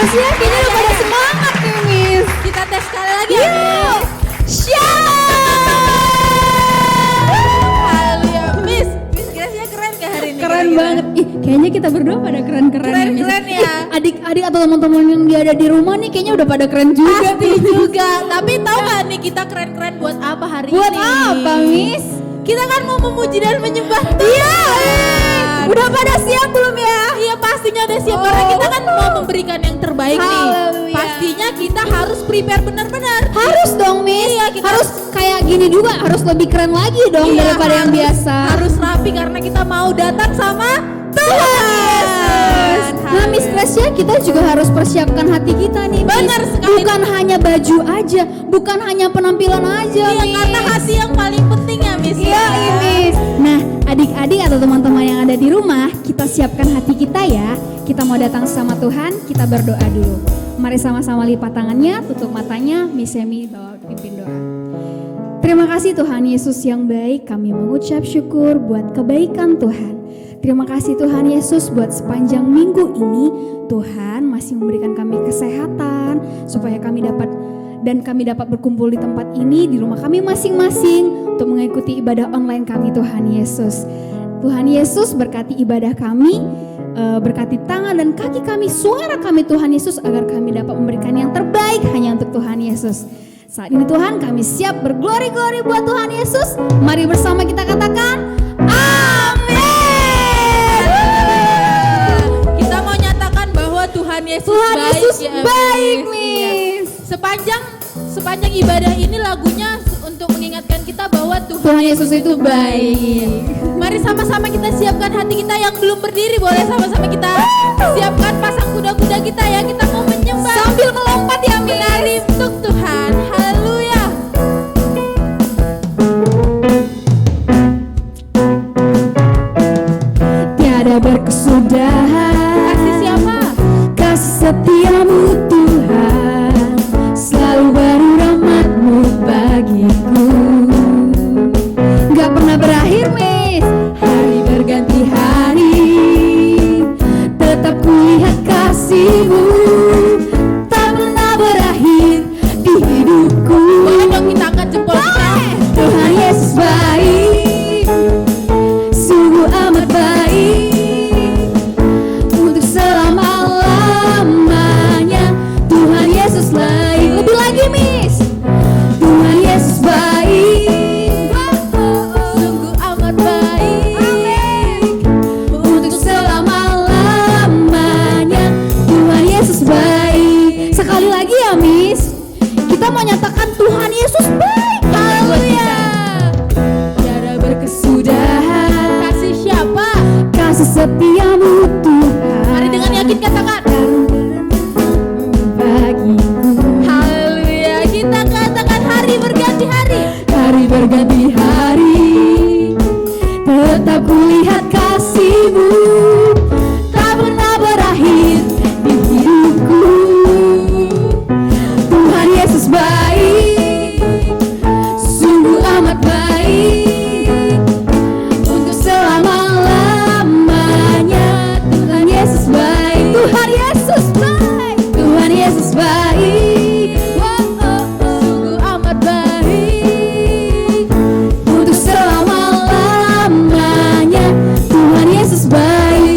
Gracia kayaknya udah pada semangat nih Miss. Kita tes sekali lagi ya. Yuk. Haleluya. Miss Gracia keren gak hari ini? Keren kira-kira? banget. Ih, kayaknya kita berdua pada keren-keren ya, Miss. Keren-keren ya. Ih, adik-adik atau teman-teman yang dia ada di rumah nih kayaknya udah pada keren juga. Pasti juga. Tapi tahu gak nih kita keren-keren buat apa hari Buat ini? apa, Miss? Kita kan mau memuji dan menyembah Tuhan. Iya. Udah pada siap belum ya? Iya pastinya udah siap karena kita kan mau memberikan yang terbaik nih. Haleluya. Pastinya kita harus prepare benar-benar. Harus dong, Miss. Iya, kita harus kayak gini juga, harus lebih keren lagi dong Iya, daripada yang biasa. Harus rapi karena kita mau datang sama Tuhan Yesus. Nah, Miss Gracia, kita juga harus persiapkan hati kita nih, Miss. Benar sekali. Bukan hanya baju aja, bukan hanya penampilan aja, Iya Miss. karena hati yang paling penting ya Miss. Iya, ya. Miss. Nah, adik-adik atau teman-teman yang ada di rumah, kita siapkan hati kita ya. Kita mau datang sama Tuhan, kita berdoa dulu. Mari sama-sama lipat tangannya, tutup matanya, Miss Emi bawa pimpin doa. Terima kasih Tuhan Yesus yang baik, kami mengucap syukur buat kebaikan Tuhan. Terima kasih Tuhan Yesus buat sepanjang minggu ini, Tuhan masih memberikan kami kesehatan, supaya kami dapat berkumpul di tempat ini, di rumah kami masing-masing, untuk mengikuti ibadah online kami Tuhan Yesus. Tuhan Yesus berkati ibadah kami, berkati tangan dan kaki kami, suara kami Tuhan Yesus, agar kami dapat memberikan yang terbaik hanya untuk Tuhan Yesus. Saat ini Tuhan kami siap berglori-glori buat Tuhan Yesus. Mari bersama kita katakan amin. Kita mau nyatakan bahwa Tuhan Yesus Tuhan baik. Yesus ya, baik, Iya. Miss. Sepanjang ibadah ini lagunya untuk mengingatkan kita bahwa Tuhan Yesus itu baik. Mari sama-sama kita siapkan hati kita yang belum berdiri, boleh sama-sama kita siapkan pasang kuda-kuda kita ya, kita mau menyembah Sambil melompat ya, Miss. menari untuk Tuhan. Haleluya. Tiada berkesudahan Kasih siapa? kasih setiamu Tuhan, selalu baru rahmat-Mu bagiku. Gak pernah berakhir, Miss. Hari berganti hari, tetap kulihat kasih-Mu, tak pernah berakhir di hidupku. Boleh dong kita angkat jempol kita. Tuhan Yesus baik, sungguh amat baik, untuk selama-lamanya. Tuhan Yesus baik. Lebih lagi, Miss. Tuhan Yesus baik, Sungguh amat baik. untuk selama-lamanya. Tuhan Yesus baik. Sekali lagi ya, Miss. Kita mau nyatakan Tuhan Yesus baik. Haleluya. Tiada berkesudahan Kasih siapa? kasih setiamu Tuhan. Mari dengan yakin katakan. Bagiku. Haleluya. Kita katakan hari berganti hari. Hari berganti hari, tetap kulihat kasih-Mu, tak pernah berakhir di hidupku. Tuhan Yesus baik, sungguh amat baik, untuk selama-lamanya. Tuhan Yesus baik, Tuhan Yesus baik, Tuhan Yesus baik. Sungguh amat baik. Untuk selama-lamanya. Tuhan Yesus baik.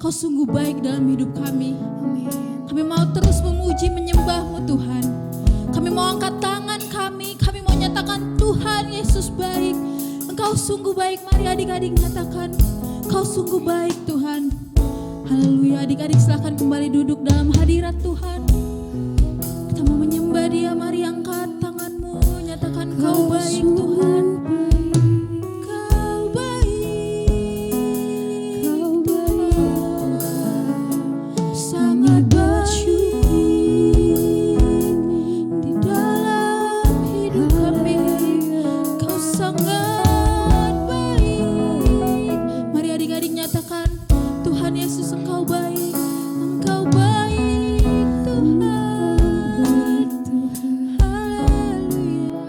Kau sungguh baik dalam hidup kami. Amin. Kami mau terus memuji menyembah-Mu Tuhan. Kami mau angkat tangan kami mau nyatakan Tuhan Yesus baik. Engkau sungguh baik. Mari adik-adik nyatakan, Kau sungguh baik Tuhan. Haleluya. Adik-adik silahkan kembali duduk dalam hadirat Tuhan. Kita mau menyembah Dia. Mari angkat tanganmu, nyatakan Kau baik Tuhan. Kau baik, Kau baik, sangat bersyukur di dalam hidup kami. Kau sangat baik. Mari adik-adik nyatakan, Tuhan Yesus Engkau baik. Engkau baik Tuhan. Haleluya.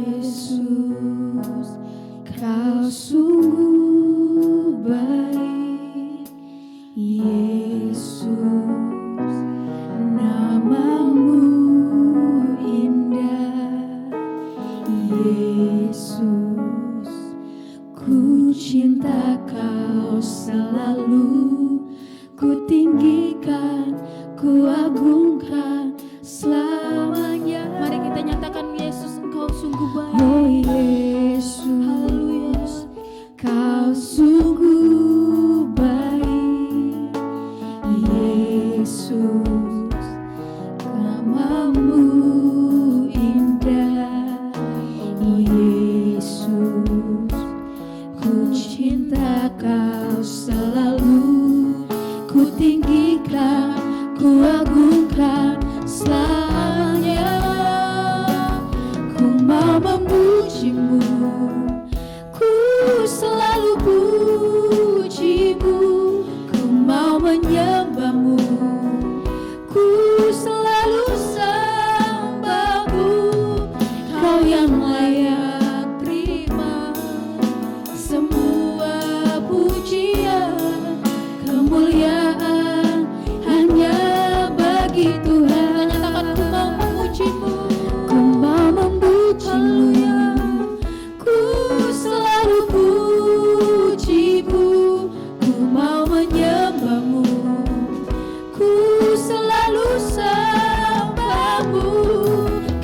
Yesus, Kau sungguh baik. Yesus, namamu indah. Yesus, ku cinta Kau selalu. Ku tinggikan, ku agungkan selamanya. Mari kita nyatakan, Yesus Engkau sungguh baik. Oh Yesus, Kau sungguh baik. Yesus, namamu indah. Oh Yesus, ku cinta Kau selalu. Ku tinggikan, ku agungkan selamanya. Ku mau memuji-Mu, ku selalu puji-Mu. Ku mau menyembah-Mu, ku selalu sembah-Mu. Kau yang layak terima semua pujian, kemuliaan hanya bagi Tuhan. Kita nyatakan, Ku mau memuji-Mu. Ku mau memuji-Mu, ku selalu puji-Mu. Ku mau menyembah-Mu, ku selalu sembah-Mu.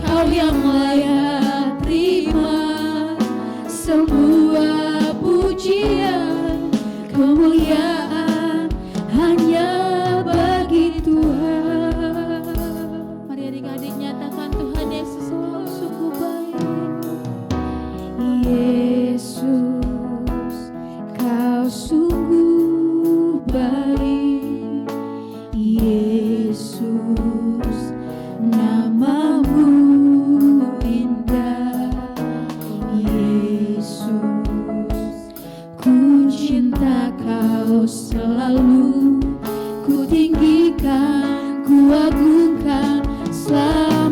Kau yang layak terima semua pujian, kemuliaan hanya bagi Tuhan. Mari adik-adik nyatakan, Tuhan Yesus Engkau sungguh baik. Yesus, Kau sungguh baik. Yesus, namamu indah. Yesus, ku cinta Kau selalu. Ku tinggikan, ku agungkan selamanya.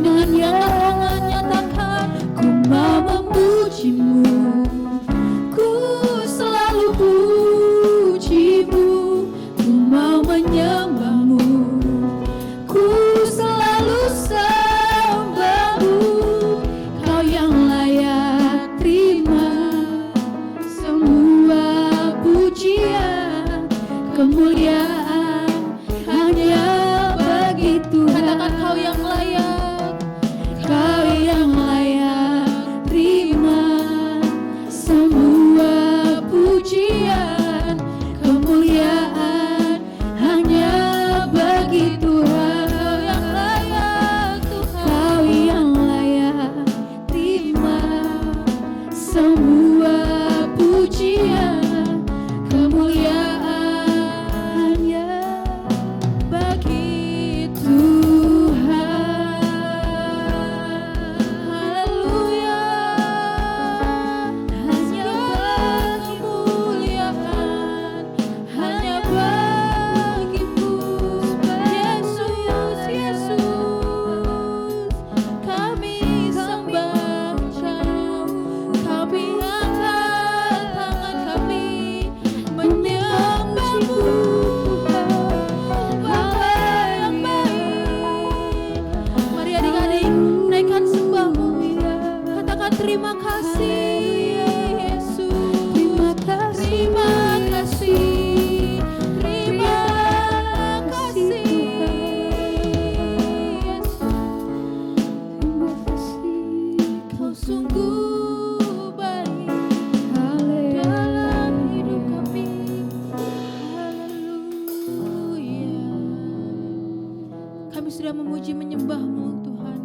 menyembah-Mu Tuhan.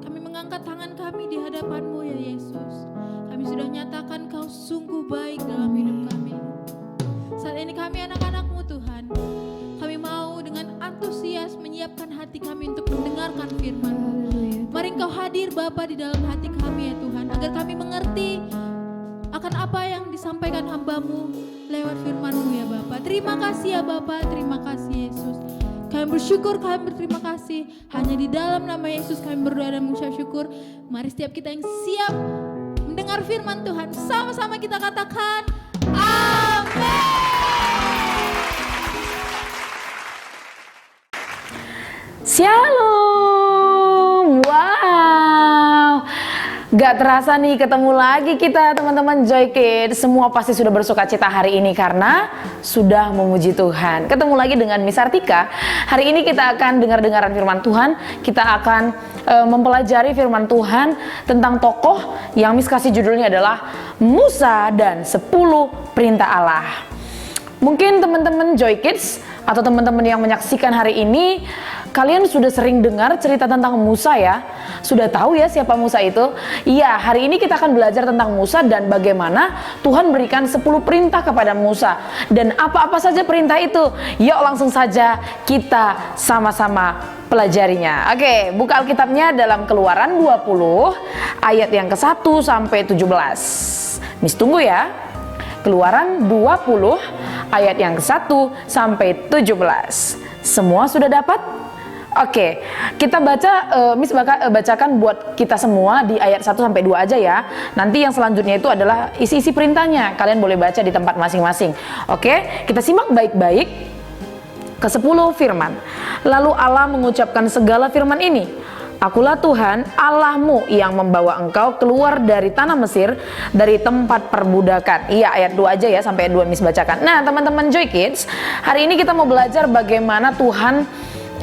Kami mengangkat tangan kami di hadapan-Mu ya Yesus. Kami sudah nyatakan Kau sungguh baik dalam hidup kami. Saat ini kami anak-anak-Mu Tuhan, kami mau dengan antusias menyiapkan hati kami untuk mendengarkan firman-Mu. Mari Engkau hadir Bapa di dalam hati kami ya Tuhan, agar kami mengerti akan apa yang disampaikan hamba-Mu lewat firman-Mu ya Bapa. Terima kasih ya Bapa, terima kasih Yesus. Kami bersyukur, kami berterima kasih. Hanya di dalam nama Yesus kami berdoa dan mengucap syukur. Mari setiap kita yang siap mendengar firman Tuhan, sama-sama kita katakan amin. Shalom, wow, gak terasa nih ketemu lagi kita teman-teman Joy Kids. Semua pasti sudah bersuka cita hari ini karena sudah memuji Tuhan. Ketemu lagi dengan Miss Artika. Hari ini kita akan dengar-dengaran firman Tuhan. Kita akan mempelajari firman Tuhan tentang tokoh yang Miss kasih judulnya adalah Musa dan 10 Perintah Allah. Mungkin teman-teman Joy Kids atau teman-teman yang menyaksikan hari ini, kalian sudah sering dengar cerita tentang Musa ya? Sudah tahu ya siapa Musa itu? Iya, hari ini kita akan belajar tentang Musa dan bagaimana Tuhan berikan 10 perintah kepada Musa. Dan apa-apa saja perintah itu? Yuk langsung saja kita sama-sama pelajarinya. Oke, buka Alkitabnya dalam Keluaran 20 ayat yang ke-1 sampai 17. Miss tunggu ya. Keluaran 20 ayat yang ke-1 sampai 17. Semua sudah dapat? Oke, kita baca, Miss bacakan buat kita semua di ayat 1 sampai 2 aja ya. Nanti yang selanjutnya itu adalah isi-isi perintahnya. Kalian boleh baca di tempat masing-masing. Oke, kita simak baik-baik. Ke-10 firman. Lalu Allah mengucapkan segala firman ini. Akulah Tuhan Allahmu yang membawa engkau keluar dari tanah Mesir, dari tempat perbudakan. Iya, ayat 2 aja ya, sampai 2 Miss bacakan. Nah teman-teman Joy Kids, hari ini kita mau belajar bagaimana Tuhan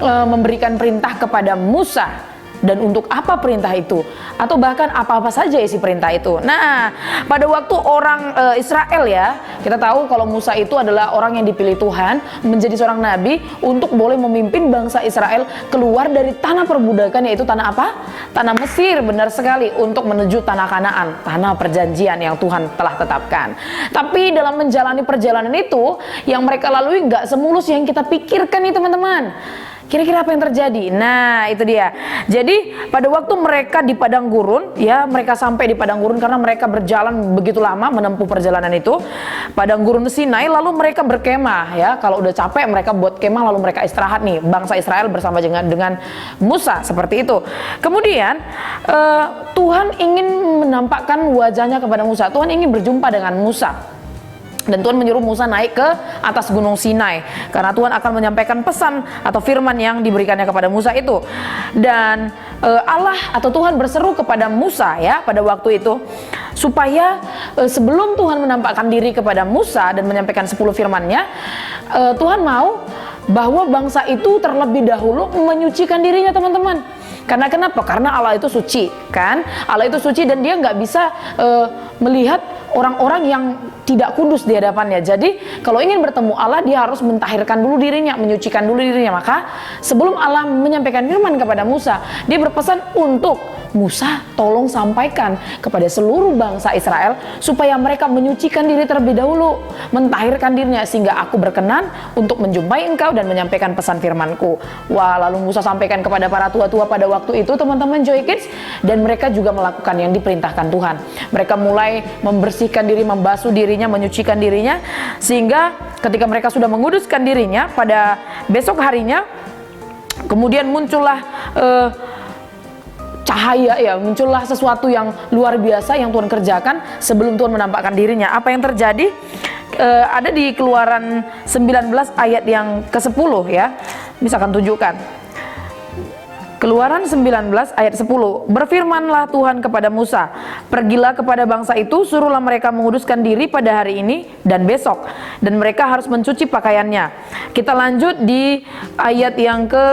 memberikan perintah kepada Musa. Dan untuk apa perintah itu? Atau bahkan apa-apa saja isi perintah itu. Nah, pada waktu orang Israel ya, kita tahu kalau Musa itu adalah orang yang dipilih Tuhan menjadi seorang nabi untuk boleh memimpin bangsa Israel keluar dari tanah perbudakan, yaitu tanah apa? Tanah Mesir, benar sekali, untuk menuju tanah Kanaan, tanah perjanjian yang Tuhan telah tetapkan. Tapi dalam menjalani perjalanan itu, yang mereka lalui nggak semulus yang kita pikirkan nih teman-teman. Kira-kira apa yang terjadi? Nah, itu dia. Jadi, pada waktu mereka di padang gurun, ya, mereka sampai di padang gurun karena mereka berjalan begitu lama menempuh perjalanan itu. Padang gurun Sinai, lalu mereka berkemah, ya. Kalau udah capek, mereka buat kemah, lalu mereka istirahat nih. Bangsa Israel bersama dengan Musa, seperti itu. Kemudian, Tuhan ingin menampakkan wajahnya kepada Musa. Tuhan ingin berjumpa dengan Musa. Dan Tuhan menyuruh Musa naik ke atas gunung Sinai karena Tuhan akan menyampaikan pesan atau firman yang diberikannya kepada Musa itu. Dan Allah atau Tuhan berseru kepada Musa ya pada waktu itu supaya sebelum Tuhan menampakkan diri kepada Musa dan menyampaikan 10 firman-Nya, Tuhan mau bahwa bangsa itu terlebih dahulu menyucikan dirinya teman-teman. Karena kenapa? Karena Allah itu suci kan? Allah itu suci dan dia nggak bisa melihat orang-orang yang tidak kudus di hadapannya. Jadi kalau ingin bertemu Allah, dia harus mentahirkan dulu dirinya, menyucikan dulu dirinya. Maka sebelum Allah menyampaikan firman kepada Musa, dia berpesan untuk Musa, tolong sampaikan kepada seluruh bangsa Israel supaya mereka menyucikan diri terlebih dahulu, mentahirkan dirinya, sehingga aku berkenan untuk menjumpai engkau dan menyampaikan pesan firmanku. Wah, lalu Musa sampaikan kepada para tua-tua pada waktu itu teman-teman Joy Kids, dan mereka juga melakukan yang diperintahkan Tuhan. Mereka mulai membersihkan diri, membasuh dirinya, menyucikan dirinya, sehingga ketika mereka sudah menguduskan dirinya pada besok harinya, kemudian muncullah cahaya ya, muncullah sesuatu yang luar biasa yang Tuhan kerjakan sebelum Tuhan menampakkan dirinya. Apa yang terjadi? Ada di Keluaran 19 ayat yang ke-10 ya. Misalkan tunjukkan. Keluaran 19 ayat 10. Berfirmanlah Tuhan kepada Musa, pergilah kepada bangsa itu, suruhlah mereka menguduskan diri pada hari ini dan besok, dan mereka harus mencuci pakaiannya. Kita lanjut di ayat yang ke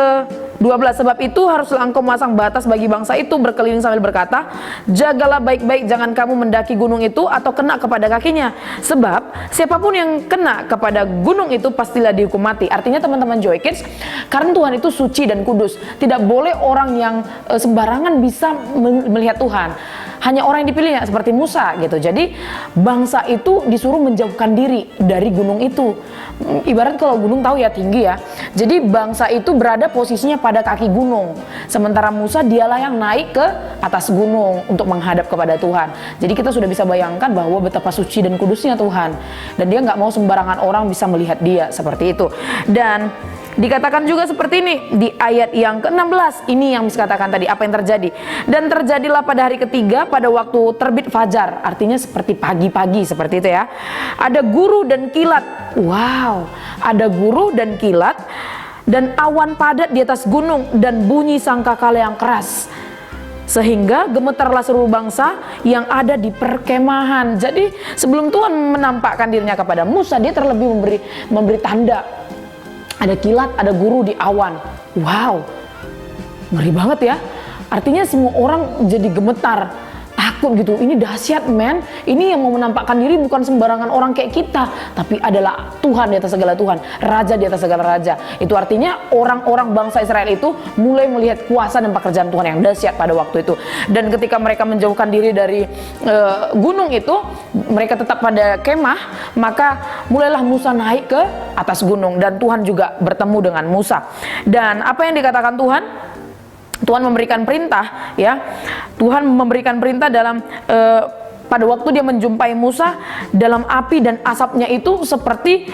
12, sebab itu haruslah engkau memasang batas bagi bangsa itu, berkeliling sambil berkata, jagalah baik-baik, jangan kamu mendaki gunung itu atau kena kepada kakinya, sebab siapapun yang kena kepada gunung itu pastilah dihukum mati. Artinya teman-teman Joy Kids, karena Tuhan itu suci dan kudus, tidak boleh orang yang sembarangan bisa melihat Tuhan. Hanya orang yang dipilihnya seperti Musa gitu. Jadi bangsa itu disuruh menjauhkan diri dari gunung itu. Ibarat kalau gunung tahu ya tinggi ya. Jadi bangsa itu berada posisinya pada kaki gunung. Sementara Musa dialah yang naik ke atas gunung untuk menghadap kepada Tuhan. Jadi kita sudah bisa bayangkan bahwa betapa suci dan kudusnya Tuhan. Dan dia nggak mau sembarangan orang bisa melihat dia seperti itu. Dan dikatakan juga seperti ini di ayat yang ke-16. Ini yang dikatakan tadi, apa yang terjadi? Dan terjadilah pada hari ketiga pada waktu terbit fajar. Artinya seperti pagi-pagi seperti itu ya. Ada guru dan kilat. Wow, ada guru dan kilat dan awan padat di atas gunung dan bunyi sangkakala yang keras. Sehingga gemetarlah seluruh bangsa yang ada di perkemahan. Jadi sebelum Tuhan menampakkan dirinya kepada Musa, dia terlebih memberi tanda. Ada kilat, ada guru di awan. Wow, ngeri banget ya. Artinya semua orang jadi gemetar, takut gitu. Ini dahsyat men. Ini yang mau menampakkan diri bukan sembarangan orang kayak kita, tapi adalah Tuhan di atas segala Tuhan, Raja di atas segala Raja. Itu artinya orang-orang bangsa Israel itu mulai melihat kuasa dan pekerjaan Tuhan yang dahsyat pada waktu itu. Dan ketika mereka menjauhkan diri dari gunung itu, mereka tetap pada kemah, maka mulailah Musa naik ke atas gunung dan Tuhan juga bertemu dengan Musa. Dan apa yang dikatakan Tuhan? Tuhan memberikan perintah ya. Tuhan memberikan perintah dalam pada waktu dia menjumpai Musa dalam api dan asapnya itu seperti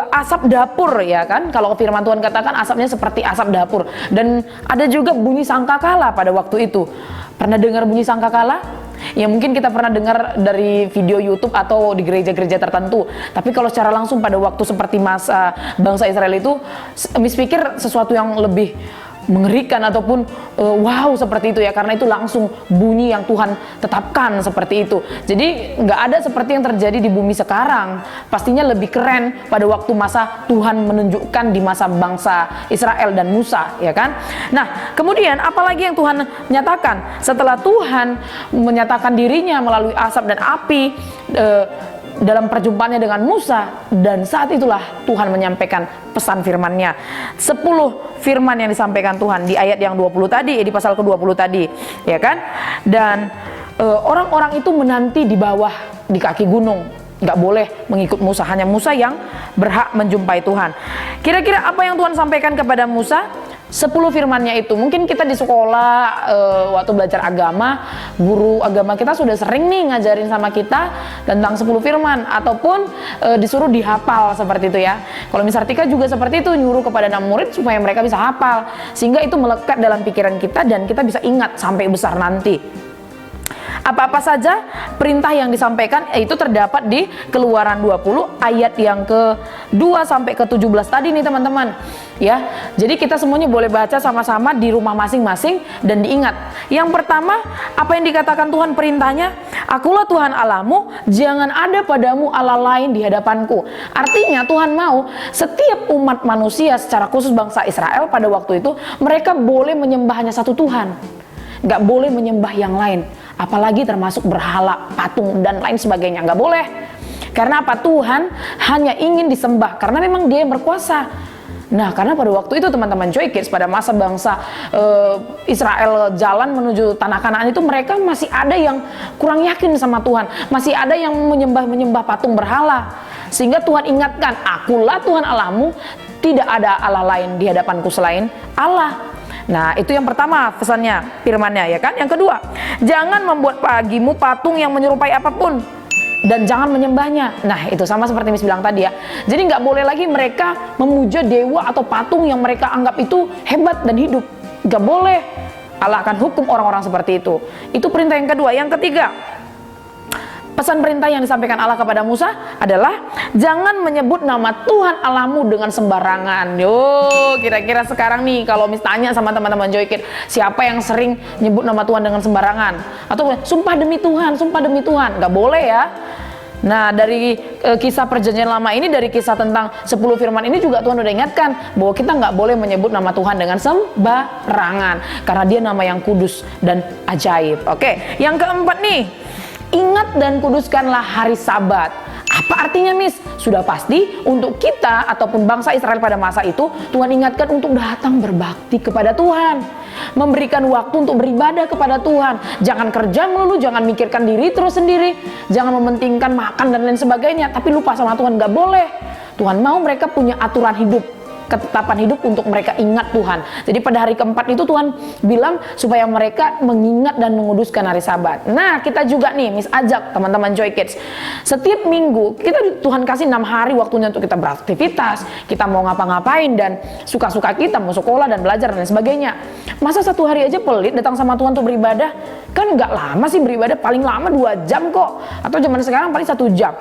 asap dapur ya kan. Kalau firman Tuhan katakan asapnya seperti asap dapur. Dan ada juga bunyi sangkakala pada waktu itu. Pernah dengar bunyi sangkakala? Ya mungkin kita pernah dengar dari video YouTube atau di gereja-gereja tertentu. Tapi kalau secara langsung pada waktu seperti masa bangsa Israel itu, Miss pikir sesuatu yang lebih mengerikan ataupun wow seperti itu ya, karena itu langsung bunyi yang Tuhan tetapkan seperti itu. Jadi nggak ada seperti yang terjadi di bumi sekarang. Pastinya lebih keren pada waktu masa Tuhan menunjukkan di masa bangsa Israel dan Musa ya kan. Nah kemudian apalagi yang Tuhan nyatakan setelah Tuhan menyatakan dirinya melalui asap dan api dalam perjumpaannya dengan Musa, dan saat itulah Tuhan menyampaikan pesan firman-Nya. 10 firman yang disampaikan Tuhan di ayat yang 20 tadi, di pasal ke-20 tadi, ya kan? Dan orang-orang itu menanti di bawah di kaki gunung, nggak boleh mengikut Musa, hanya Musa yang berhak menjumpai Tuhan. Kira-kira apa yang Tuhan sampaikan kepada Musa? 10 firman-Nya itu. Mungkin kita di sekolah waktu belajar agama, guru agama kita sudah sering nih ngajarin sama kita tentang 10 firman, ataupun disuruh dihafal seperti itu ya. Kalau Miss Artika juga seperti itu, nyuruh kepada anak murid supaya mereka bisa hafal, sehingga itu melekat dalam pikiran kita dan kita bisa ingat sampai besar nanti. Apa-apa saja perintah yang disampaikan itu terdapat di Keluaran 20 ayat yang ke-2 sampai ke-17 tadi nih teman-teman ya. Jadi kita semuanya boleh baca sama-sama di rumah masing-masing dan diingat. Yang pertama, apa yang dikatakan Tuhan perintahnya? Akulah Tuhan Allahmu, jangan ada padamu Allah lain di hadapanku. Artinya Tuhan mau setiap umat manusia, secara khusus bangsa Israel pada waktu itu, mereka boleh menyembah hanya satu Tuhan, nggak boleh menyembah yang lain. Apalagi termasuk berhala, patung, dan lain sebagainya. Nggak boleh. Karena apa? Tuhan hanya ingin disembah, karena memang Dia yang berkuasa. Nah, karena pada waktu itu teman-teman Joy Kids, pada masa bangsa Israel jalan menuju tanah Kanaan itu, mereka masih ada yang kurang yakin sama Tuhan. Masih ada yang menyembah patung berhala. Sehingga Tuhan ingatkan, akulah Tuhan Allahmu, tidak ada Allah lain di hadapanku selain Allah. Nah itu yang pertama pesannya, firmannya ya kan. Yang kedua, jangan membuat bagimu patung yang menyerupai apapun dan jangan menyembahnya. Nah itu sama seperti Miss bilang tadi ya. Jadi nggak boleh lagi mereka memuja dewa atau patung yang mereka anggap itu hebat dan hidup. Nggak boleh. Allah akan hukum orang-orang seperti itu. Itu perintah yang kedua. Yang ketiga, pesan perintah yang disampaikan Allah kepada Musa adalah jangan menyebut nama Tuhan Allahmu dengan sembarangan. Yo, kira-kira sekarang nih kalau Miss tanya sama teman-teman Joy Kids, siapa yang sering nyebut nama Tuhan dengan sembarangan? Atau sumpah demi Tuhan, sumpah demi Tuhan. Nggak boleh ya. Nah, dari kisah perjanjian lama ini, dari kisah tentang 10 firman ini juga Tuhan udah ingatkan bahwa kita nggak boleh menyebut nama Tuhan dengan sembarangan, karena dia nama yang kudus dan ajaib. Oke, yang keempat nih, ingat dan kuduskanlah hari Sabat. Apa artinya, Miss? Sudah pasti untuk kita ataupun bangsa Israel pada masa itu, Tuhan ingatkan untuk datang berbakti kepada Tuhan, memberikan waktu untuk beribadah kepada Tuhan. Jangan kerja melulu, jangan mikirkan diri terus sendiri, jangan mementingkan makan dan lain sebagainya, tapi lupa sama Tuhan. Nggak boleh. Tuhan mau mereka punya aturan hidup, ketetapan hidup untuk mereka ingat Tuhan. Jadi pada hari keempat itu Tuhan bilang supaya mereka mengingat dan menguduskan hari Sabat. Nah, kita juga nih, Miss ajak teman-teman Joy Kids, setiap minggu kita Tuhan kasih 6 hari waktunya untuk kita beraktivitas, kita mau ngapa-ngapain dan suka-suka kita, mau sekolah dan belajar dan sebagainya. Masa satu hari aja pelit datang sama Tuhan untuk beribadah? Kan nggak lama sih beribadah, paling lama 2 jam kok, atau zaman sekarang paling 1 jam.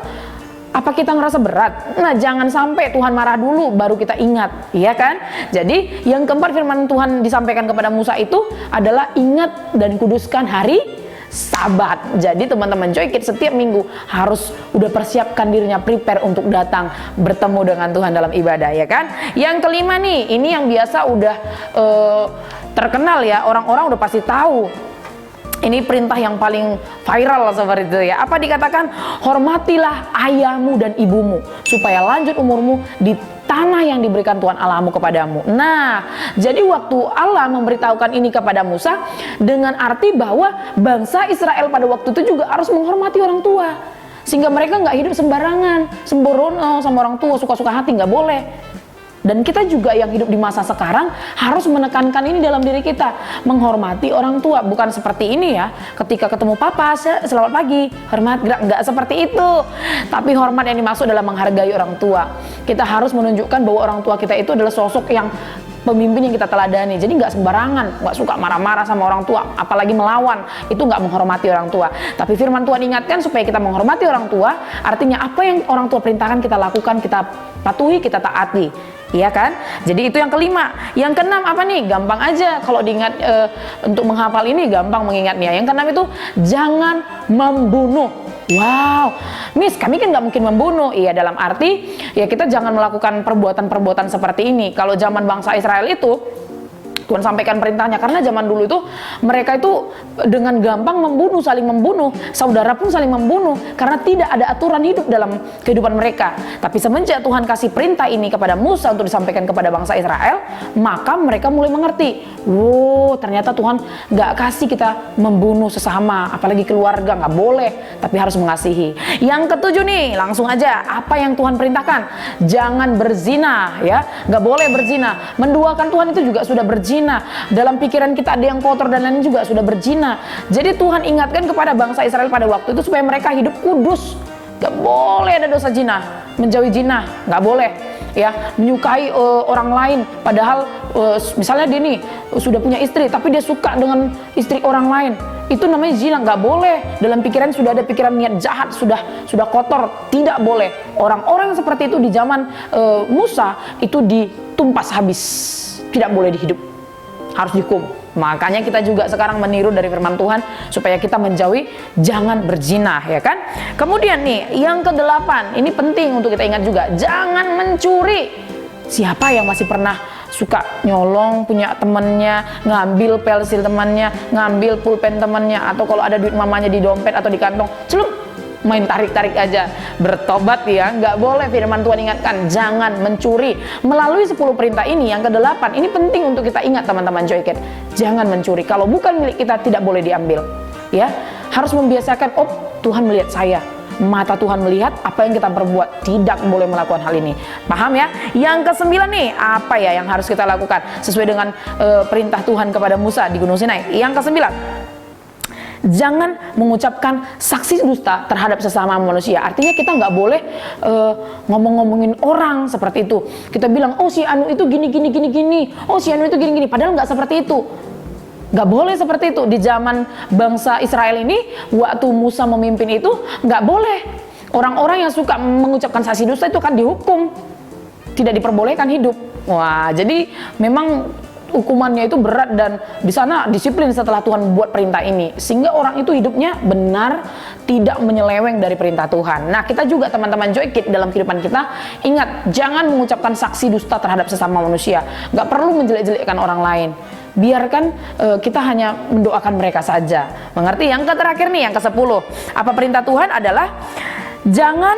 Apa kita ngerasa berat? Nah, jangan sampai Tuhan marah dulu baru kita ingat, iya kan? Jadi yang keempat firman Tuhan disampaikan kepada Musa itu adalah ingat dan kuduskan hari Sabat. Jadi teman-teman Joy Kids setiap minggu harus udah persiapkan dirinya, prepare untuk datang bertemu dengan Tuhan dalam ibadah, ya kan? Yang kelima nih, ini yang biasa udah terkenal ya, orang-orang udah pasti tahu. Ini perintah yang paling viral seperti itu ya. Apa dikatakan? Hormatilah ayahmu dan ibumu supaya lanjut umurmu di tanah yang diberikan Tuhan Allahmu kepadamu. Nah, jadi waktu Allah memberitahukan ini kepada Musa dengan arti bahwa bangsa Israel pada waktu itu juga harus menghormati orang tua, sehingga mereka nggak hidup sembarangan, sembrono sama orang tua, suka-suka hati, nggak boleh. Dan kita juga yang hidup di masa sekarang harus menekankan ini dalam diri kita, menghormati orang tua. Bukan seperti ini ya, ketika ketemu papa, selamat pagi, hormat, nggak seperti itu. Tapi hormat yang dimaksud adalah menghargai orang tua. Kita harus menunjukkan bahwa orang tua kita itu adalah sosok yang pemimpin yang kita teladani. Jadi nggak sembarangan, nggak suka marah-marah sama orang tua, apalagi melawan, itu nggak menghormati orang tua. Tapi firman Tuhan ingatkan supaya kita menghormati orang tua, artinya apa yang orang tua perintahkan kita lakukan, kita patuhi, kita taati. Iya kan? Jadi itu yang kelima. Yang keenam apa nih? Gampang aja kalau diingat, untuk menghafal ini gampang mengingatnya. Yang keenam itu jangan membunuh. Wow, Miss, kami kan nggak mungkin membunuh. Iya, dalam arti ya kita jangan melakukan perbuatan-perbuatan seperti ini. Kalau zaman bangsa Israel itu Tuhan sampaikan perintahnya, karena zaman dulu itu mereka itu dengan gampang membunuh, saling membunuh, saudara pun saling membunuh, karena tidak ada aturan hidup dalam kehidupan mereka. Tapi semenjak Tuhan kasih perintah ini kepada Musa untuk disampaikan kepada bangsa Israel, maka mereka mulai mengerti, wow, ternyata Tuhan nggak kasih kita membunuh sesama, apalagi keluarga, nggak boleh, tapi harus mengasihi. Yang ketujuh nih, langsung aja, apa yang Tuhan perintahkan? Jangan berzina, ya, nggak boleh berzina. Menduakan Tuhan itu juga sudah berzina. Dalam pikiran kita ada yang kotor dan lain juga sudah berzina. Jadi Tuhan ingatkan kepada bangsa Israel pada waktu itu supaya mereka hidup kudus. Gak boleh ada dosa zina, menjauhi zina, gak boleh. Ya, menyukai orang lain, padahal misalnya dia nih sudah punya istri, tapi dia suka dengan istri orang lain, itu namanya zina, nggak boleh. Dalam pikiran sudah ada pikiran niat jahat, sudah kotor, tidak boleh. Orang-orang yang seperti itu di zaman Musa itu ditumpas habis, tidak boleh dihidup, harus dihukum. Makanya kita juga sekarang meniru dari firman Tuhan supaya kita menjauhi, jangan berzina, ya kan? Kemudian nih, yang ke-8, ini penting untuk kita ingat juga, jangan mencuri. Siapa yang masih pernah suka nyolong punya temannya, ngambil pensil temannya, ngambil pulpen temannya, atau kalau ada duit mamanya di dompet atau di kantong, celup, main tarik-tarik aja, bertobat ya, nggak boleh. Firman Tuhan ingatkan, jangan mencuri. Melalui 10 perintah ini, yang ke-8, ini penting untuk kita ingat teman-teman Joy Kids, jangan mencuri. Kalau bukan milik kita, tidak boleh diambil. Ya, harus membiasakan, oh Tuhan melihat saya, mata Tuhan melihat apa yang kita perbuat, tidak boleh melakukan hal ini. Paham ya? Yang ke-9 nih, apa ya yang harus kita lakukan sesuai dengan perintah Tuhan kepada Musa di Gunung Sinai. Yang ke-9, jangan mengucapkan saksi dusta terhadap sesama manusia. Artinya kita nggak boleh ngomong-ngomongin orang seperti itu. Kita bilang, oh si Anu itu gini, oh si Anu itu gini, padahal nggak seperti itu. Nggak boleh seperti itu. Di zaman bangsa Israel ini, waktu Musa memimpin itu, nggak boleh. Orang-orang yang suka mengucapkan saksi dusta itu kan dihukum, tidak diperbolehkan hidup. Wah, jadi memang hukumannya itu berat dan di sana disiplin setelah Tuhan buat perintah ini, sehingga orang itu hidupnya benar, tidak menyeleweng dari perintah Tuhan. Nah, kita juga teman-teman Joy Kid dalam kehidupan kita, ingat jangan mengucapkan saksi dusta terhadap sesama manusia. Gak perlu menjelek-jelekkan orang lain. Biarkan kita hanya mendoakan mereka saja. Mengerti? Yang terakhir nih, yang ke-10. Apa perintah Tuhan adalah jangan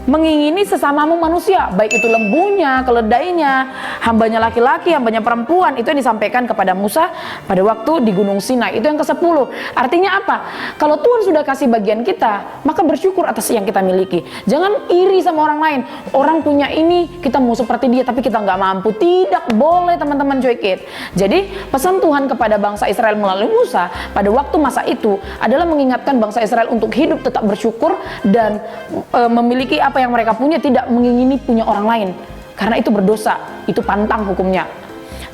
mengingini sesamamu manusia, baik itu lembunya, keledainya, hambanya laki-laki, hambanya perempuan. Itu yang disampaikan kepada Musa pada waktu di Gunung Sinai. Itu yang ke-10. Artinya apa? Kalau Tuhan sudah kasih bagian kita, maka bersyukur atas yang kita miliki. Jangan iri sama orang lain. Orang punya ini, kita mau seperti dia, tapi kita nggak mampu. Tidak boleh, teman-teman Joy Kid. Jadi pesan Tuhan kepada bangsa Israel melalui Musa pada waktu masa itu adalah mengingatkan bangsa Israel untuk hidup tetap bersyukur dan memiliki apa yang mereka punya, tidak mengingini punya orang lain, karena itu berdosa, itu pantang hukumnya.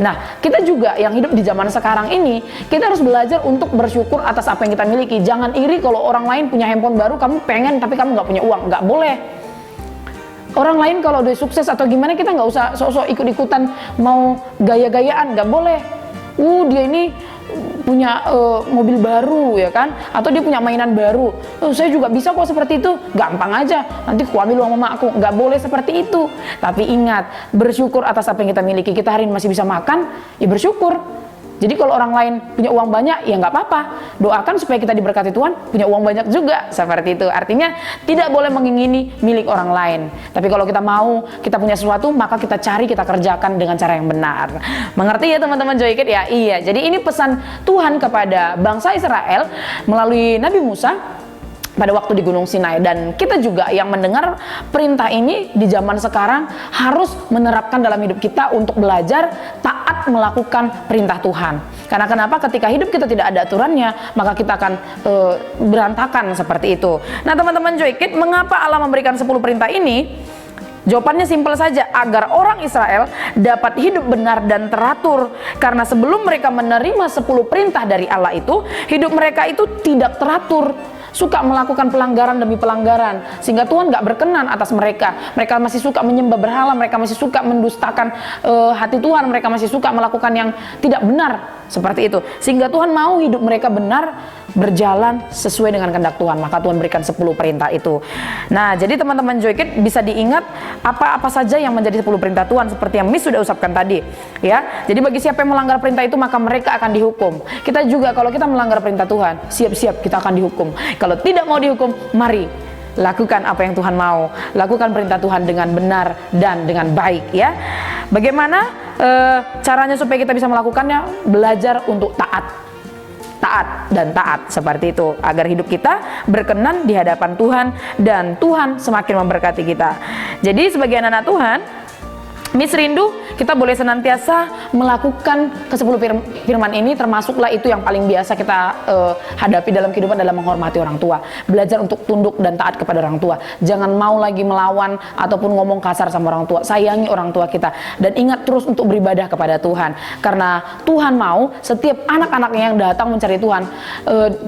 Nah, kita juga yang hidup di zaman sekarang ini, kita harus belajar untuk bersyukur atas apa yang kita miliki. Jangan iri kalau orang lain punya handphone baru, kamu pengen tapi kamu nggak punya uang. Nggak boleh. Orang lain kalau udah sukses atau gimana, kita nggak usah sok-sok ikut-ikutan mau gaya-gayaan. Nggak boleh. Dia ini punya mobil baru, ya kan, atau dia punya mainan baru. Saya juga bisa kok seperti itu, gampang aja, nanti ku ambil uang mama aku. Nggak boleh seperti itu. Tapi ingat, bersyukur atas apa yang kita miliki. Kita hari ini masih bisa makan, ya bersyukur. Jadi kalau orang lain punya uang banyak, ya nggak apa-apa. Doakan supaya kita diberkati Tuhan, punya uang banyak juga, seperti itu. Artinya tidak boleh mengingini milik orang lain. Tapi kalau kita mau, kita punya sesuatu, maka kita cari, kita kerjakan dengan cara yang benar. Mengerti ya teman-teman Joy Kid ya? Iya. Jadi ini pesan Tuhan kepada bangsa Israel melalui Nabi Musa pada waktu di Gunung Sinai. Dan kita juga yang mendengar perintah ini di zaman sekarang harus menerapkan dalam hidup kita untuk belajar taat melakukan perintah Tuhan. Karena kenapa? Ketika hidup kita tidak ada aturannya, maka kita akan berantakan seperti itu. Nah teman-teman Joy Kid, mengapa Allah memberikan 10 perintah ini? Jawabannya simpel saja, agar orang Israel dapat hidup benar dan teratur. Karena sebelum mereka menerima 10 perintah dari Allah itu, hidup mereka itu tidak teratur, suka melakukan pelanggaran demi pelanggaran, sehingga Tuhan gak berkenan atas mereka. Mereka masih suka menyembah berhala, mereka masih suka mendustakan hati Tuhan, mereka masih suka melakukan yang tidak benar, seperti itu. Sehingga Tuhan mau hidup mereka benar, berjalan sesuai dengan kehendak Tuhan. Maka Tuhan berikan 10 perintah itu. Nah, jadi teman-teman Joy Kid bisa diingat apa-apa saja yang menjadi 10 perintah Tuhan, seperti yang Miss sudah usapkan tadi, ya. Jadi bagi siapa yang melanggar perintah itu, maka mereka akan dihukum. Kita juga kalau kita melanggar perintah Tuhan, siap-siap kita akan dihukum. Kalau tidak mau dihukum, mari lakukan apa yang Tuhan mau. Lakukan perintah Tuhan dengan benar dan dengan baik, ya. Bagaimana caranya supaya kita bisa melakukannya? Belajar untuk taat dan taat, seperti itu, agar hidup kita berkenan di hadapan Tuhan dan Tuhan semakin memberkati kita. Jadi sebagai anak-anak Tuhan, Miss rindu kita boleh senantiasa melakukan ke-10 firman ini, termasuklah itu yang paling biasa kita hadapi dalam kehidupan, dalam menghormati orang tua. Belajar untuk tunduk dan taat kepada orang tua. Jangan mau lagi melawan ataupun ngomong kasar sama orang tua. Sayangi orang tua kita. Dan ingat terus untuk beribadah kepada Tuhan. Karena Tuhan mau setiap anak-anaknya yang datang mencari Tuhan,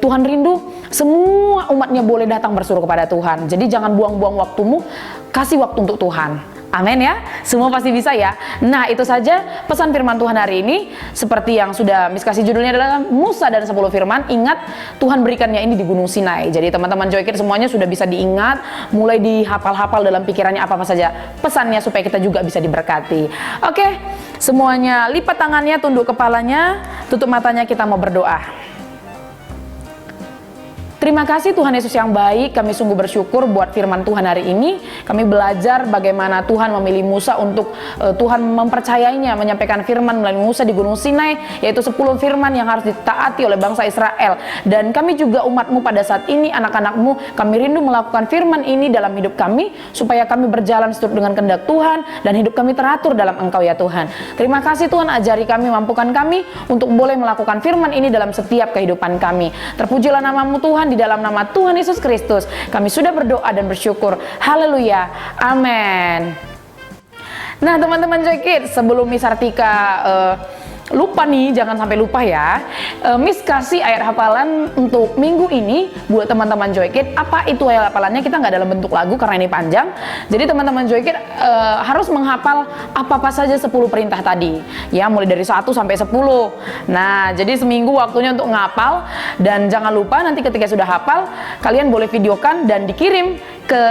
Tuhan rindu semua umatnya boleh datang berseru kepada Tuhan. Jadi jangan buang-buang waktumu, kasih waktu untuk Tuhan. Amin ya, semua pasti bisa ya. Nah itu saja pesan firman Tuhan hari ini. Seperti yang sudah Miss kasih judulnya adalah Musa dan 10 firman. Ingat, Tuhan berikannya ini di Gunung Sinai. Jadi teman-teman Joy Kid semuanya sudah bisa diingat, mulai dihafal-hafal dalam pikirannya apa-apa saja pesannya, supaya kita juga bisa diberkati. Oke, semuanya lipat tangannya, tunduk kepalanya, tutup matanya, kita mau berdoa. Terima kasih Tuhan Yesus yang baik, kami sungguh bersyukur buat firman Tuhan hari ini. Kami belajar bagaimana Tuhan memilih Musa untuk Tuhan mempercayainya menyampaikan firman melalui Musa di Gunung Sinai, yaitu 10 firman yang harus ditaati oleh bangsa Israel. Dan kami juga umat-Mu pada saat ini, anak-anak-Mu, kami rindu melakukan firman ini dalam hidup kami, supaya kami berjalan seturut dengan kehendak Tuhan, dan hidup kami teratur dalam Engkau ya Tuhan. Terima kasih Tuhan, ajari kami, mampukan kami untuk boleh melakukan firman ini dalam setiap kehidupan kami. Terpujilah nama-Mu Tuhan, di dalam nama Tuhan Yesus Kristus kami sudah berdoa dan bersyukur. Haleluya, amin. Nah teman-teman Joy Kid, sebelum Miss Sartika lupa nih, jangan sampai lupa ya. Miss kasih ayat hafalan untuk minggu ini buat teman-teman Joy Kid. Apa itu ayat hafalannya? Kita nggak dalam bentuk lagu karena ini panjang. Jadi teman-teman Joy Kid harus menghafal apa-apa saja 10 perintah tadi. Ya, mulai dari 1 sampai 10. Nah, jadi seminggu waktunya untuk ngapal. Dan jangan lupa nanti ketika sudah hafal, kalian boleh videokan dan dikirim ke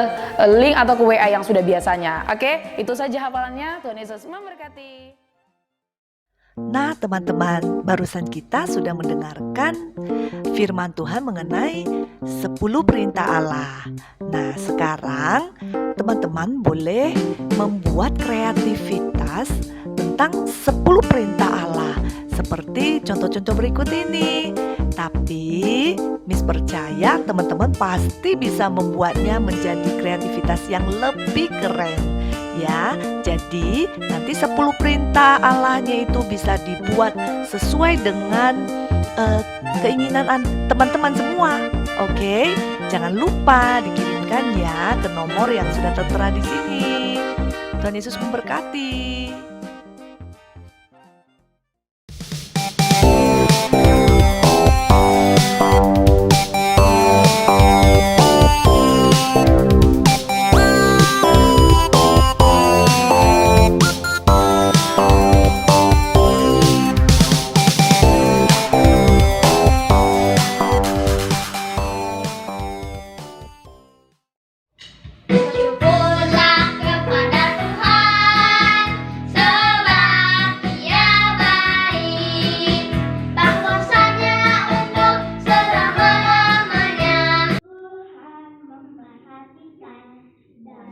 link atau ke WA yang sudah biasanya. Oke, itu saja hafalannya. Tuhan Yesus memberkati. Nah teman-teman, barusan kita sudah mendengarkan firman Tuhan mengenai 10 perintah Allah. Nah sekarang teman-teman boleh membuat kreativitas tentang 10 perintah Allah. Seperti contoh-contoh berikut ini. Tapi Miss percaya teman-teman pasti bisa membuatnya menjadi kreativitas yang lebih keren. Ya, jadi nanti 10 perintah Allahnya itu bisa dibuat sesuai dengan keinginan teman-teman semua. Oke, jangan lupa dikirimkan ya ke nomor yang sudah tertera di sini. Tuhan Yesus memberkati. Bersyukurlah kepada Tuhan, sebab Dia baik. Bahwasanya untuk selama-lamanya Tuhan memperhatikan dan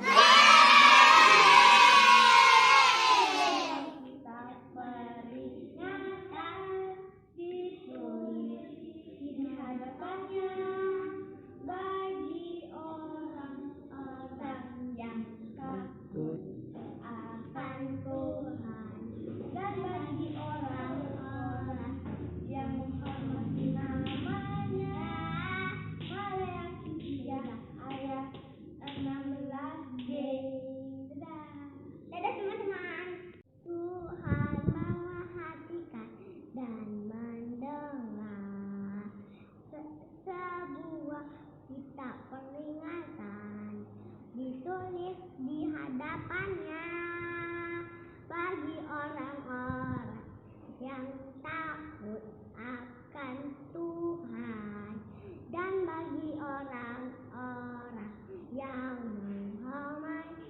kita peringatan ditulis di hadapannya bagi orang-orang yang takut akan Tuhan dan bagi orang-orang yang menghormati namanya. Maleakhi 3 ayat 16b. Dadah teman-teman. Tuhan memperhatikan dan mendengar sebuah kitab peringatan ditulis di hadapannya bagi orang-orang yang takut akan Tuhan dan bagi orang-orang yang menghormati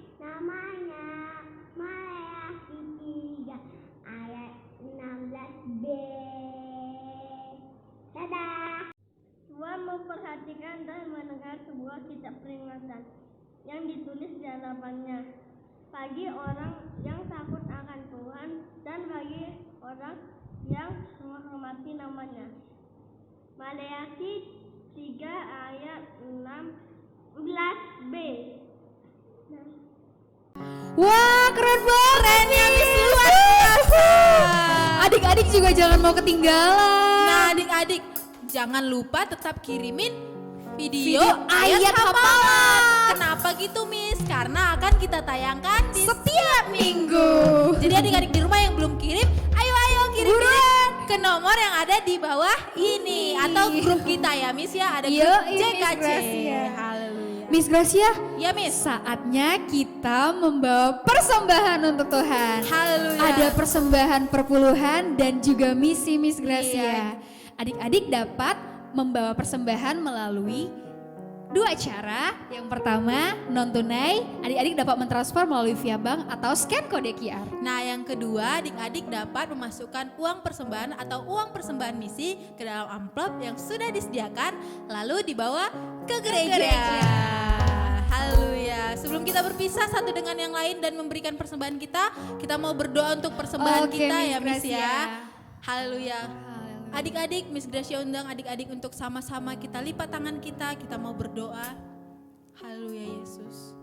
namanya. Maleakhi 3 ayat 16b. Dadah. Tuhan memperhatikan dan mendengar sebuah kitab peringatan yang ditulis di hadapannya bagi orang yang takut akan Tuhan dan bagi orang yang menghormati namanya. Maleakhi 3 ayat 16b. Wah, keren banget ya, Miss, luar biasa. Adik-adik juga jangan mau ketinggalan. Nah adik-adik, jangan lupa tetap kirimin video ayat hafalan. Kenapa gitu Miss? Karena akan kita tayangkan di Setiap minggu. Jadi adik-adik di rumah yang belum kirim, ayo kirim ke nomor yang ada di bawah ini atau grup kita ya Miss ya, ada grup Miss JKC. Gracia. Haleluya. Miss Gracia, Ya Miss. saatnya kita membawa persembahan untuk Tuhan. Haleluya. Ada persembahan perpuluhan dan juga misi Miss Iya. Gracia. Adik-adik dapat membawa persembahan melalui 2 cara. Yang pertama, non tunai, adik-adik dapat mentransfer melalui via bank atau scan kode QR. Nah yang kedua, adik-adik dapat memasukkan uang persembahan atau uang persembahan misi ke dalam amplop yang sudah disediakan lalu dibawa ke gereja. Haleluya. Sebelum kita berpisah satu dengan yang lain dan memberikan persembahan kita mau berdoa untuk persembahan Oke, kita Miss ya Miss Gracia. ya. Haleluya. Adik-adik, Miss Gracia undang adik-adik untuk sama-sama kita lipat tangan kita mau berdoa. Haleluya Yesus.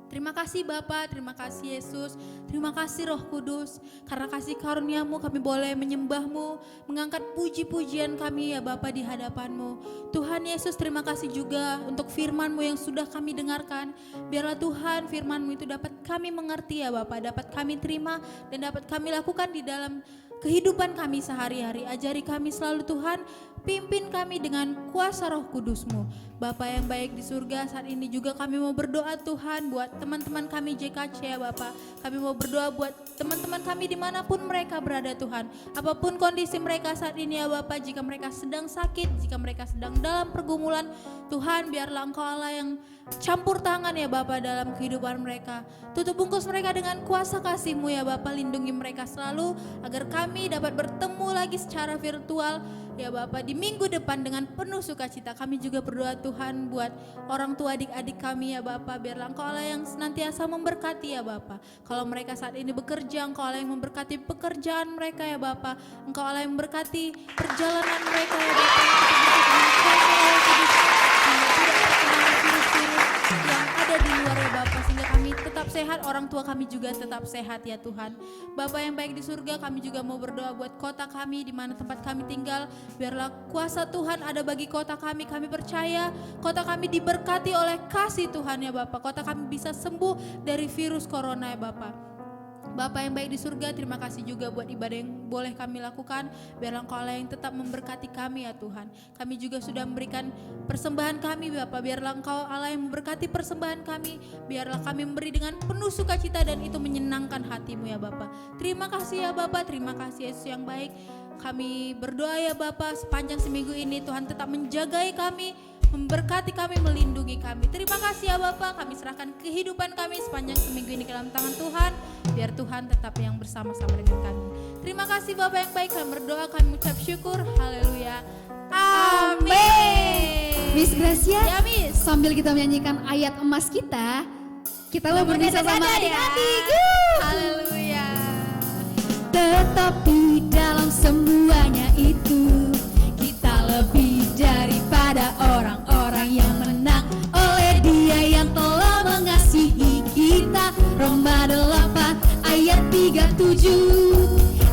Terima kasih Bapa, terima kasih Yesus, terima kasih Roh Kudus. Karena kasih karunia-Mu kami boleh menyembah-Mu, mengangkat puji-pujian kami ya Bapa di hadapan-Mu. Tuhan Yesus terima kasih juga untuk firman-Mu yang sudah kami dengarkan. Biarlah Tuhan firman-Mu itu dapat kami mengerti ya Bapa, dapat kami terima dan dapat kami lakukan di dalam kehidupan kami sehari-hari. Ajari kami selalu Tuhan, pimpin kami dengan kuasa Roh Kudus-Mu. Bapa yang baik di surga, saat ini juga kami mau berdoa Tuhan buat teman-teman kami JKC ya Bapak. Kami mau berdoa buat teman-teman kami dimanapun mereka berada Tuhan. Apapun kondisi mereka saat ini ya Bapak, jika mereka sedang sakit, jika mereka sedang dalam pergumulan, Tuhan biarlah Engkau Allah yang campur tangan ya Bapak dalam kehidupan mereka. Tutup bungkus mereka dengan kuasa kasih-Mu ya Bapak, lindungi mereka selalu agar kami dapat bertemu lagi secara virtual ya Bapak di minggu depan dengan penuh sukacita. Kami juga berdoa Tuhan buat orang tua adik-adik kami ya Bapak, biarlah Engkau Allah yang senantiasa memberkati ya Bapak. Kalau mereka saat ini bekerja, Engkau Allah yang memberkati pekerjaan mereka ya Bapak. Engkau Allah yang memberkati perjalanan mereka ya Bapak. Yang ada di luar ya Bapak, sehingga kami tetap sehat, orang tua kami juga tetap sehat ya Tuhan. Bapak yang baik di surga, kami juga mau berdoa buat kota kami di mana tempat kami tinggal. Biarlah kuasa Tuhan ada bagi kota kami. Kami percaya kota kami diberkati oleh kasih Tuhan ya Bapak. Kota kami bisa sembuh dari virus corona ya Bapak. Bapak yang baik di surga, terima kasih juga buat ibadah yang boleh kami lakukan. Biarlah Engkau Allah yang tetap memberkati kami ya Tuhan. Kami juga sudah memberikan persembahan kami Bapak. Biarlah Engkau Allah yang memberkati persembahan kami. Biarlah kami memberi dengan penuh sukacita dan itu menyenangkan hati-Mu ya Bapak. Terima kasih ya Bapak, terima kasih Yesus yang baik. Kami berdoa ya Bapak, sepanjang seminggu ini Tuhan tetap menjagai kami, memberkati kami, melindungi kami. Terima kasih ya Bapak, kami serahkan kehidupan kami sepanjang seminggu ini ke dalam tangan Tuhan. Biar Tuhan tetap yang bersama-sama dengan kami. Terima kasih Bapak yang baik, kami berdoa, kami mengucap syukur. Haleluya. Amin. Miss Gracia, Ya Miss. sambil kita menyanyikan ayat emas kita mau berdua sama adik-adik. Haleluya. Tetapi dalam semuanya itu kita lebih daripada orang-orang yang menang oleh Dia yang telah mengasihi kita. Roma 8 ayat 37.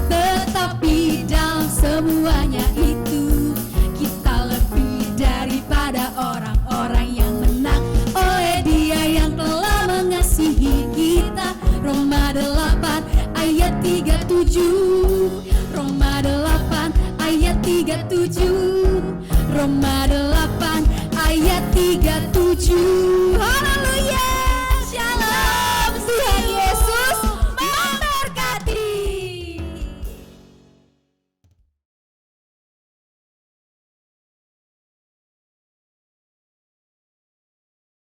Tetapi dalam semuanya itu kita lebih daripada orang-orang yang menang oleh Dia yang telah mengasihi kita. Roma 8 ayat 37. Roma 8 ayat 37. Roma 8 ayat 37.